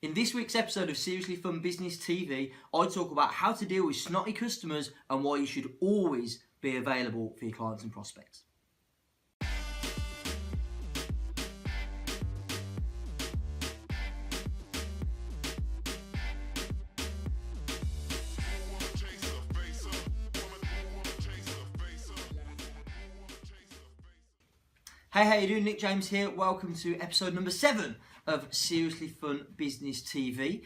In this week's episode of Seriously Fun Business TV, I talk about how to deal with snotty customers and why you should always be available for your clients and prospects. Hey, how you doing? Nick James here. Welcome to episode number 7 of Seriously Fun Business TV.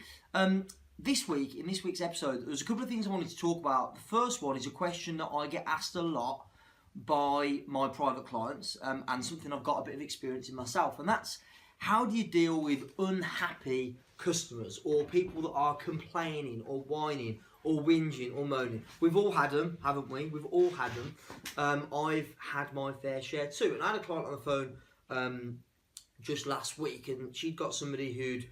This week, in this week's episode, there's a couple of things I wanted to talk about. The first one is a question that I get asked a lot by my private clients and something I've got a bit of experience in myself, and that's how do you deal with unhappy customers or people that are complaining or whining or whinging or moaning. We've all had them, haven't we? We've all had them. I've had my fair share too. And I had a client on the phone just last week, and she'd got somebody who'd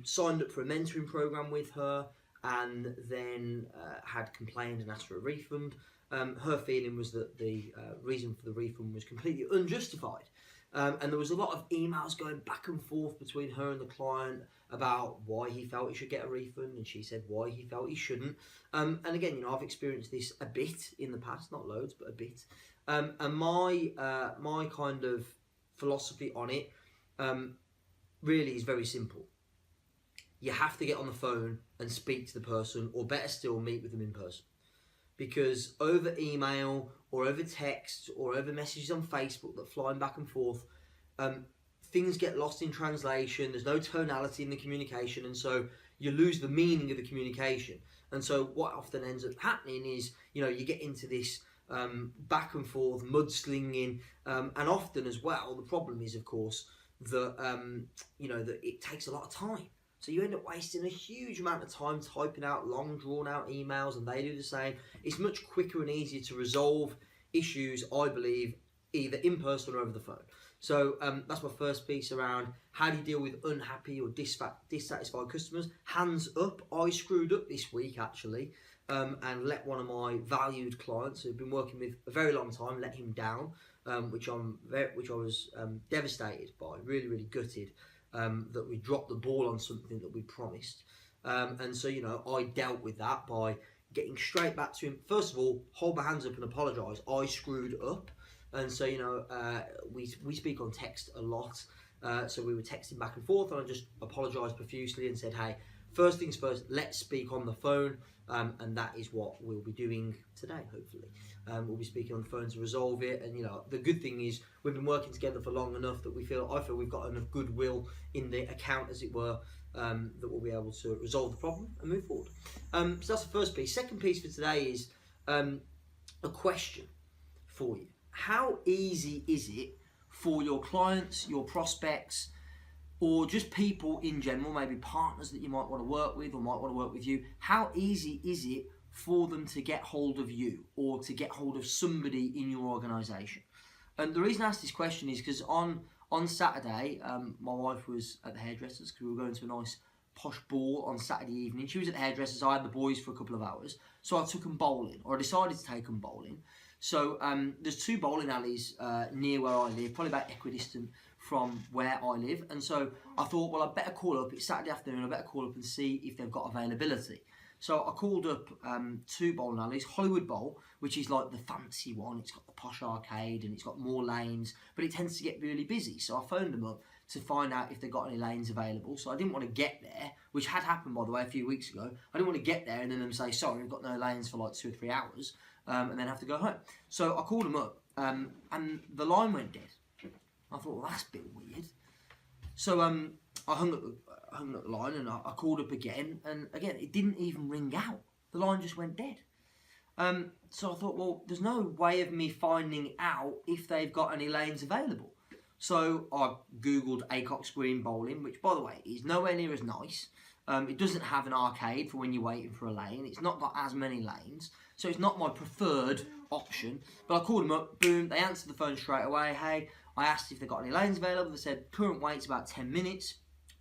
signed up for a mentoring program with her and then had complained and asked for a refund. Her feeling was that the reason for the refund was completely unjustified. And there was a lot of emails going back and forth between her and the client about why he felt he should get a refund, and she said why he felt he shouldn't. And again, you know, I've experienced this a bit in the past, not loads, but a bit. And my kind of philosophy on it really is very simple. You have to get on the phone and speak to the person, or better still, meet with them in person. Because over email or over text or over messages on Facebook that flying back and forth, things get lost in translation. There's no tonality in the communication, and so you lose the meaning of the communication. And so what often ends up happening is, you know, you get into this back and forth mudslinging, and often as well, the problem is, of course, that you know, that it takes a lot of time. So you end up wasting a huge amount of time typing out long, drawn-out emails, and they do the same. It's much quicker and easier to resolve issues, I believe, either in person or over the phone. So that's my first piece around how do you deal with unhappy or dissatisfied customers. Hands up, I screwed up this week, actually, and let one of my valued clients who've been working with a very long time let him down, which I was devastated by, really gutted. That we dropped the ball on something that we promised, and so, you know, I dealt with that by getting straight back to him. First of all, hold my hands up and apologise. I screwed up, and so, you know, we speak on text a lot, so we were texting back and forth, and I just apologised profusely and said, hey, first things first, let's speak on the phone, and that is what we'll be doing today, hopefully. We'll be speaking on the phone to resolve it, and, you know, the good thing is we've been working together for long enough that I feel we've got enough goodwill in the account, as it were, that we'll be able to resolve the problem and move forward. So that's the first piece. Second piece for today is a question for you. How easy is it for your clients, your prospects, or just people in general, maybe partners that you might want to work with or might want to work with you, how easy is it for them to get hold of you or to get hold of somebody in your organisation? And the reason I asked this question is because on Saturday, my wife was at the hairdresser's because we were going to a nice posh ball on Saturday evening. She was at the hairdresser's, I had the boys for a couple of hours, so I took them bowling, or I decided to take them bowling. So there's 2 bowling alleys near where I live, probably about equidistant from where I live, and so I thought, well, I better call up, it's Saturday afternoon, I better call up and see if they've got availability. So I called up 2 bowling alleys, Hollywood Bowl, which is like the fancy one, it's got the posh arcade and it's got more lanes, but it tends to get really busy. So I phoned them up to find out if they got any lanes available. So I didn't want to get there, which had happened, by the way, a few weeks ago. I didn't want to get there and then them say, sorry, we've got no lanes for like 2 or 3 hours, and then have to go home. So I called them up, and the line went dead. I thought, well, that's a bit weird. So I hung up the line, and I called up again, and again, it didn't even ring out. The line just went dead. So I thought, well, there's no way of me finding out if they've got any lanes available. So I Googled Acox Green Bowling, which, by the way, is nowhere near as nice. It doesn't have an arcade for when you're waiting for a lane. It's not got as many lanes, so it's not my preferred option. But I called them up, boom, they answered the phone straight away. Hey, I asked if they got any lanes available. They said, current wait's about 10 minutes.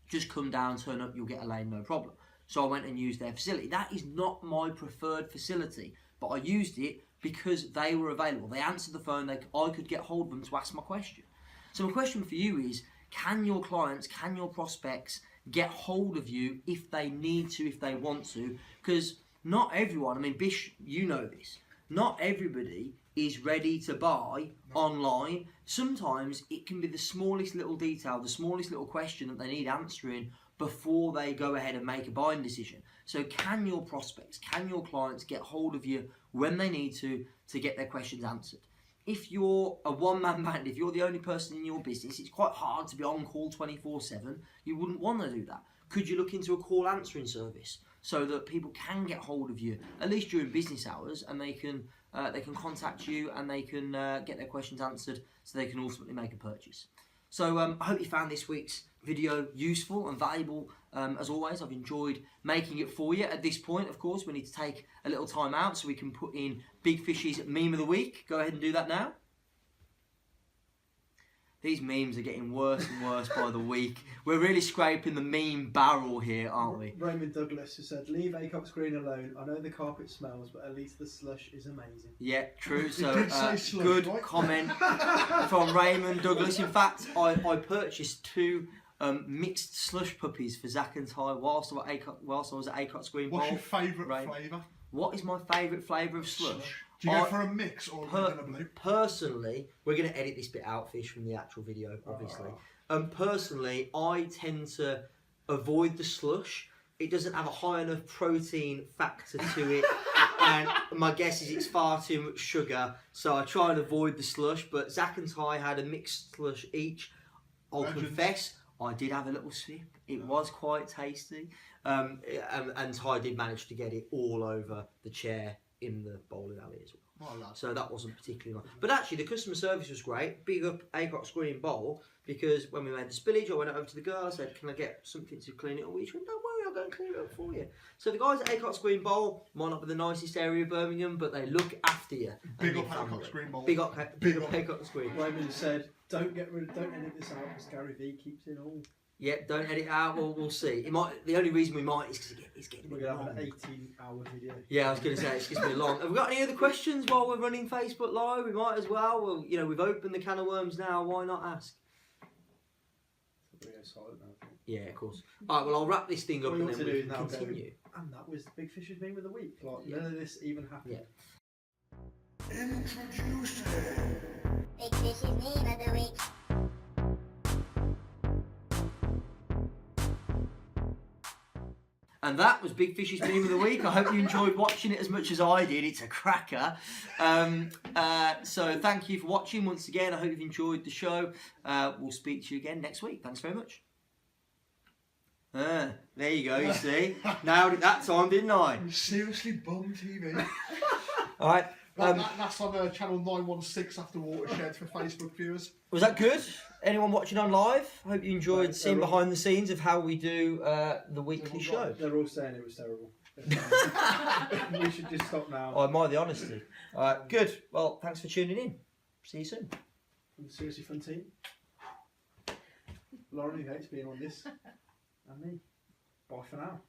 Just come down, turn up, you'll get a lane, no problem. So I went and used their facility. That is not my preferred facility, but I used it because they were available. They answered the phone, I could get hold of them to ask my question. So my question for you is, can your clients, can your prospects get hold of you if they need to, if they want to, because not everyone, I mean, Bish, you know this, not everybody is ready to buy online. Sometimes it can be the smallest little detail, the smallest little question that they need answering before they go ahead and make a buying decision. So can your prospects, can your clients get hold of you when they need to get their questions answered? If you're a one-man band, if you're the only person in your business, it's quite hard to be on call 24/7. You wouldn't want to do that. Could you look into a call answering service so that people can get hold of you, at least during business hours, and they can contact you and they can get their questions answered so they can ultimately make a purchase. So I hope you found this week's video useful and valuable. As always, I've enjoyed making it for you. At this point, of course, we need to take a little time out so we can put in Big Fish's meme of the week. Go ahead and do that now. These memes are getting worse and worse by the week. We're really scraping the meme barrel here, aren't we? Raymond Douglas who said, "Leave Acock's Green alone. I know the carpet smells, but at least the slush is amazing." Yeah, true. So slush, good right? comment from Raymond Douglas. In fact, I purchased 2 mixed slush puppies for Zach and Ty whilst I was at Acock's Green Bowl. What's your favourite flavour? What is my favourite flavour of slush? Do you go for a mix or red and a blue? Personally, we're going to edit this bit out, Fish, from the actual video, obviously. Personally, I tend to avoid the slush. It doesn't have a high enough protein factor to it, and my guess is it's far too much sugar, so I try and avoid the slush. But Zach and Ty had a mixed slush each. I'll confess, I did have a little sip. It was quite tasty, and Ty did manage to get it all over the chair in the bowling alley as well. Oh, so that wasn't particularly nice. But actually, the customer service was great. Big up Acock's Green Bowl, because when we made the spillage, I went over to the girl. I said, "Can I get something to clean it up?" She went, "Don't worry, I'll go and clean it up for you." So the guys at Acock's Green Bowl might not be the nicest area of Birmingham, but they look after you. Big up Acock's Green Bowl. Big up Acock's Green. Raymond said, "Don't edit this out because Gary V keeps it all." Yeah, don't edit out. We'll see. It might. The only reason we might is because it's getting a bit long. We're gonna have an 18-hour video. Yeah, I was going to say it's just been long. Have we got any other questions while we're running Facebook Live? We might as well. Well, you know, we've opened the can of worms now. Why not ask? Yeah, of course. All right. Well, I'll wrap this thing up and then we can continue. And that was Big Fish's meme of the week. Like, none of this even happened. Yeah. Introducing Big Fish's meme of the week. And that was Big Fish's meme of the week. I hope you enjoyed watching it as much as I did. It's a cracker. So thank you for watching once again. I hope you've enjoyed the show. We'll speak to you again next week. Thanks very much. There you go, you see. Nailed it that time, didn't I? Seriously Bum TV. All right. That's on channel 916 after Watershed for Facebook viewers. Was that good? Anyone watching on live? I hope you enjoyed seeing behind the scenes of how we do the weekly show. They're all saying it was terrible. We should just stop now. I admire the honesty. All right, good. Well, thanks for tuning in. See you soon. From the Seriously Fun team. Lauren, who hates being on this, and me. Bye for now.